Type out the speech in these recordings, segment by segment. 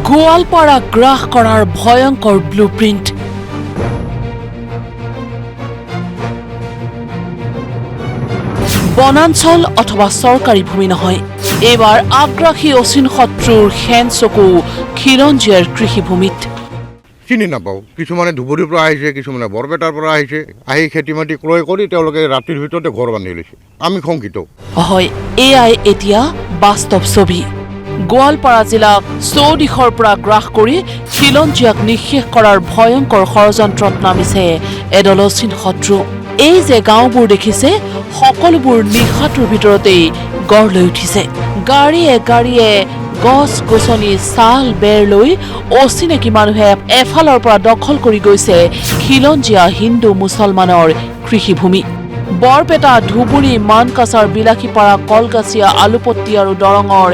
গোৱালপাৰা গ্ৰাস কৰাৰ ভয়ংকৰ ব্লুপ্ৰিণ্ট। বনাঞ্চল অথবা চৰকাৰী ভূমি নহয়, এইবাৰ আগ্ৰাসী অচিন শত্ৰুৰ হেন চকু খিলঞ্জীয়াৰ কৃষিভূমিত। চিনি নাপাওঁ, কিছুমানে ধুবুৰীৰ পৰা আহিছে, কিছুমানে বৰপেটাৰ পৰা আহিছে, আহি খেতি মাটি ক্ৰয় কৰি তেওঁলোকে ৰাতিৰ ভিতৰতে ঘৰ বান্ধি লৈছে। আমি শংকিত। হয়, এয়াই এতিয়া বাস্তৱ ছবি। গোৱালপাৰা জিলাক চৌদিশৰ পৰা গ্ৰাস কৰি খিলঞ্জীয়াক নিঃশেষ কৰাৰ ভয়ংকৰ ষড়যন্ত্ৰত নামিছে এদল অচিন শত্ৰু। এই যে গাঁওবোৰ দেখিছে, সকলোবোৰ নিশাটোৰ ভিতৰতেই গঢ় লৈ উঠিছে। গাড়ীয়ে গাড়ীয়ে গছ গছনি চাল বেৰ লৈ অচিনাকি মানুহে এফালৰ পৰা দখল কৰি গৈছে খিলঞ্জীয়া হিন্দু মুছলমানৰ কৃষিভূমি। বৰপেটা, ধুবুৰী, মানকাছাৰ, বিলাসীপাৰা, কলগাছিয়া, আলুপট্টি আৰু দৰঙৰ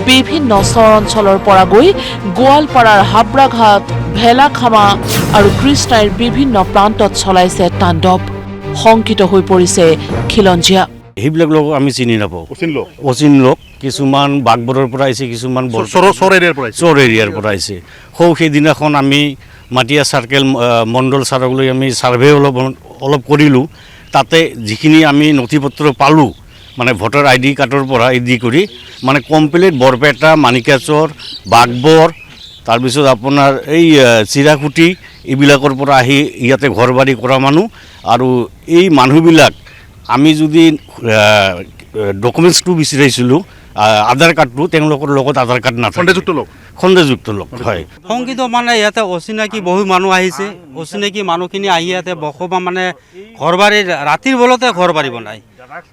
বিভিন্ন চৰ অঞ্চলৰ পৰা গৈ গোৱালপাৰাৰ হাবৰাঘাট, ভেলাখামা আৰু কৃষ্ণাইৰ বিভিন্ন প্ৰান্তত চলাইছে তাণ্ডৱ। শংকিত হৈ পৰিছে খিলঞ্জীয়া। সেইবিলাক লোক আমি চিনি নাপাওঁ। অচিন লোক কিছুমান বাগবৰৰ পৰা আহিছে, কিছুমান চৰ এৰিয়াৰ পৰা আহিছে। সেইদিনাখন আমি মাটিয়া চাৰ্কেল মণ্ডল ছাৰক লৈ আমি ছাৰ্ভে অলপ কৰিলোঁ। তাতে যিখিনি আমি নথি পত্ৰ পালোঁ, মানে ভোটাৰ ID কাৰ্ডৰ পৰা ইদি কৰি মানে কমপ্লিট বৰপেটা, মানিকাচৰ, বাগবৰ, তাৰপিছত আপোনাৰ এই চিৰাকুটি এইবিলাকৰ পৰা আহি ইয়াতে ঘৰ বাৰী কৰা মানুহ। আৰু এই মানুহবিলাক আমি যদি ডকুমেণ্টছটো বিচাৰিছিলোঁ, আধাৰ কাৰ্ডটো, তেওঁলোকৰ লগত আধাৰ কাৰ্ড নাথাকে, খণ্ডযুক্ত লোক হয়। শংকিত মানে ইয়াতে অচিনাকি বহু মানুহ আহিছে। অচিনাকি মানুহখিনি আহি ইয়াতে বসবাস মানে ঘৰ বাৰী ৰাতিৰ বলতে ঘৰ বাৰী বনায়।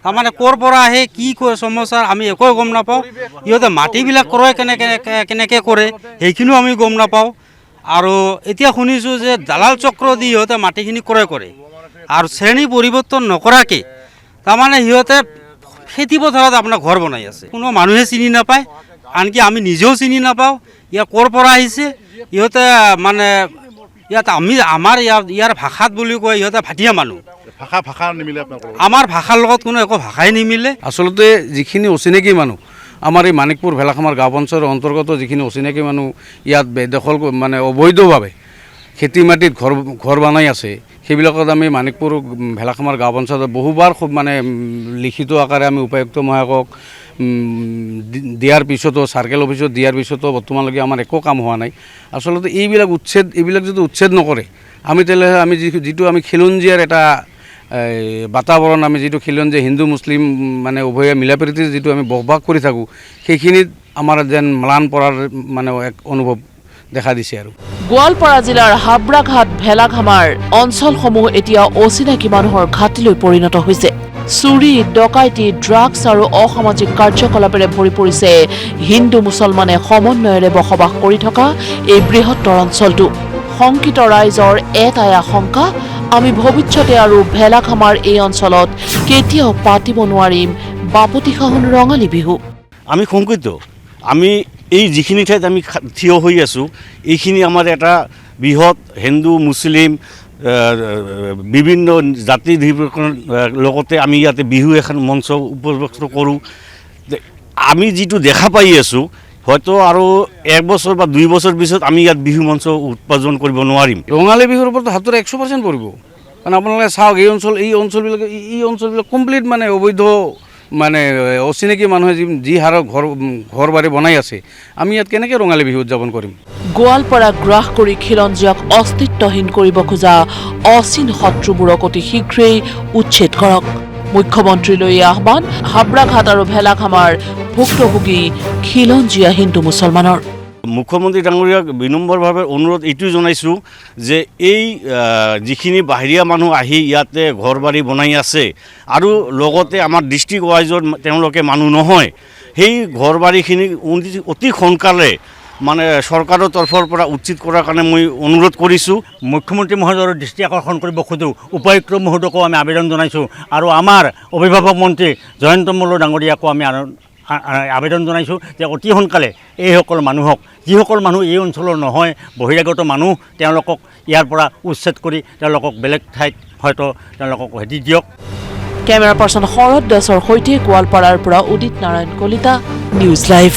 তাৰমানে ক'ৰ পৰা আহে, কি সমস্যা আমি একোৱে গম নাপাওঁ। ইহঁতে মাটিবিলাক ক্ৰয় কেনেকৈ কৰে সেইখিনিও আমি গম নাপাওঁ। আৰু এতিয়া শুনিছোঁ যে দালাল চক্ৰ দি সিহঁতে মাটিখিনি ক্ৰয় কৰে আৰু শ্ৰেণী পৰিৱৰ্তন নকৰাকৈ তাৰমানে সিহঁতে খেতি পথাৰত আপোনাৰ ঘৰ বনাই আছে। কোনো মানুহে চিনি নাপায়, আনকি আমি নিজেও চিনি নাপাওঁ ইয়াৰ ক'ৰ পৰা আহিছে। ইহঁতে মানে ইয়াত আমাৰ ইয়াৰ ভাষাত বুলি কয় ইহঁতে ভাটিয়া মানুহ। ভাষা নিমিলে, আমাৰ ভাষাৰ লগত কোনো একো ভাষাই নিমিলে। আচলতে যিখিনি অচিনাকি মানুহ আমাৰ এই মানিকপুৰ ভেলাখামাৰ গাঁও পঞ্চায়তৰ অন্তৰ্গত যিখিনি অচিনাকি মানুহ ইয়াত বেদখল মানে অবৈধভাৱে খেতি মাটিত ঘৰ বনাই আছে, সেইবিলাকত আমি মানিকপুৰ ভেলাখামাৰ গাঁও পঞ্চায়তত বহুবাৰ খুব মানে লিখিত আকাৰে আমি উপায়ুক্ত মহাশয়ক দিয়াৰ পিছতো, চাৰ্কেল অফিচত দিয়াৰ পিছতো বৰ্তমানলৈকে আমাৰ একো কাম হোৱা নাই। আচলতে এইবিলাক যদি উচ্ছেদ নকৰে, আমি তেতিয়াহ'লে আমি যিটো আমি খিলঞ্জীয়াৰ এটা বাতাবৰণ, আমি যিটো খিলঞ্জীয়া হিন্দু মুছলিম মানে উভয়ে মিলাপ্ৰীতিৰ যিটো আমি বসবাস কৰি থাকোঁ, সেইখিনিত আমাৰ যেন ম্লান পৰাৰ মানে এক অনুভৱ দেখা দিছে। আৰু গোৱালপাৰা জিলাৰ হাবৰাঘাট, ভেলাখামাৰ অঞ্চলসমূহ এতিয়া অচিনাকি মানুহৰ ঘাটিলৈ পৰিণত হৈছে। চুৰি, ডকাইতি, ড্ৰাগছ আৰু অসামাজিক কাৰ্যকলাপেৰে ভৰি পৰিছে হিন্দু মুছলমানে সমন্বয়েৰে বসবাস কৰি থকা এই বৃহত্তৰ অঞ্চলটো। শংকিত ৰাইজৰ এটাই আশংকা, আমি ভৱিষ্যতে আৰু ভেলাখামাৰ এই অঞ্চলত কেতিয়াও পাতিব নোৱাৰিম বাপতিসাহোন ৰঙালী বিহু। আমি শংকিত। আমি এই যিখিনি ঠাইত আমি থিয় হৈ আছোঁ, এইখিনি আমাৰ এটা বৃহৎ হিন্দু মুছলিম বিভিন্ন জাতি লগতে আমি ইয়াতে বিহু এখন মঞ্চ উপভোগ কৰোঁ। আমি যিটো দেখা পাই আছোঁ, হয়তো আৰু 1 বছৰ বা 2 বছৰ পিছত আমি ইয়াত বিহু মঞ্চ উৎপাদন কৰিব নোৱাৰিম। ৰঙালী বিহুৰ ওপৰত হাতৰ 100% পৰিব। কাৰণ আপোনালোকে চাওক, এই অঞ্চলবিলাক কমপ্লিট মানে অবৈধ, মানে অচিনাকি মানুহে যি হাৰত ঘৰ বাৰী বনাই আছে, আমি ইয়াত কেনেকৈ ৰঙালী বিহু উদযাপন কৰিম? গোৱালপাৰা গ্ৰাস কৰি খিলঞ্জীয়াক অস্তিত্বহীন কৰিব খোজা অচিন শত্ৰুবোৰক অতি শীঘ্ৰেই উচ্ছেদ কৰক। মুখ্যমন্ত্ৰীলৈ আহ্বান হাবৰাঘাট আৰু ভেলাখামাৰ ভুক্তভোগী খিলঞ্জীয়া হিন্দু মুছলমানৰ। মুখ্যমন্ত্ৰী ডাঙৰীয়াক বিনম্ৰভাৱে অনুৰোধ এইটোৱে জনাইছোঁ যে এই যিখিনি বাহিৰীয়া মানুহ আহি ইয়াতে ঘৰ বাৰী বনাই আছে আৰু লগতে আমাৰ ডিষ্ট্ৰিক্ট ৱাইজত তেওঁলোকে মানুহ নহয়, সেই ঘৰ বাৰীখিনি অতি সোনকালে মানে চৰকাৰৰ তৰফৰ পৰা উচিত কৰাৰ কাৰণে মই অনুৰোধ কৰিছোঁ। মুখ্যমন্ত্ৰী মহোদয়ৰ দৃষ্টি আকৰ্ষণ কৰিব খোজোঁ, উপায়ুক্ত মহোদয়কো আমি আবেদন জনাইছোঁ, আৰু আমাৰ অভিভাৱক মন্ত্ৰী জয়ন্ত মল্ল ডাঙৰীয়াকো আমি আবেদন জনাইছোঁ যে অতি সোনকালে এইসকল মানুহক, যিসকল মানুহ এই অঞ্চলৰ নহয়, বহিৰাগত মানুহ, তেওঁলোকক ইয়াৰ পৰা উচ্ছেদ কৰি তেওঁলোকক বেলেগ ঠাইত হয়তো তেওঁলোকক হেৰি দিয়ক। কেমেৰা পাৰ্চন শৰৎ দাসৰ সৈতে গোৱালপাৰাৰ পৰা উদিত নাৰায়ণ কলিতা, নিউজ লাইভ।